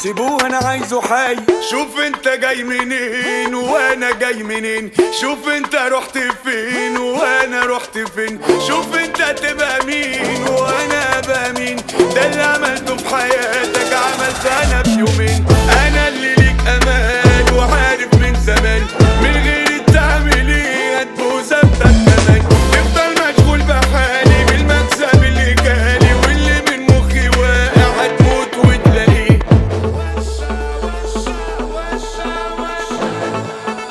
سيبوه انا عايزه حي. شوف انت جاي منين وانا جاي منين، شوف انت رحت فين وانا رحت فين، شوف انت تبقى مين وانا ابقى مين. ده اللي عملته في حياتك عملته انا في يومين. انا اللي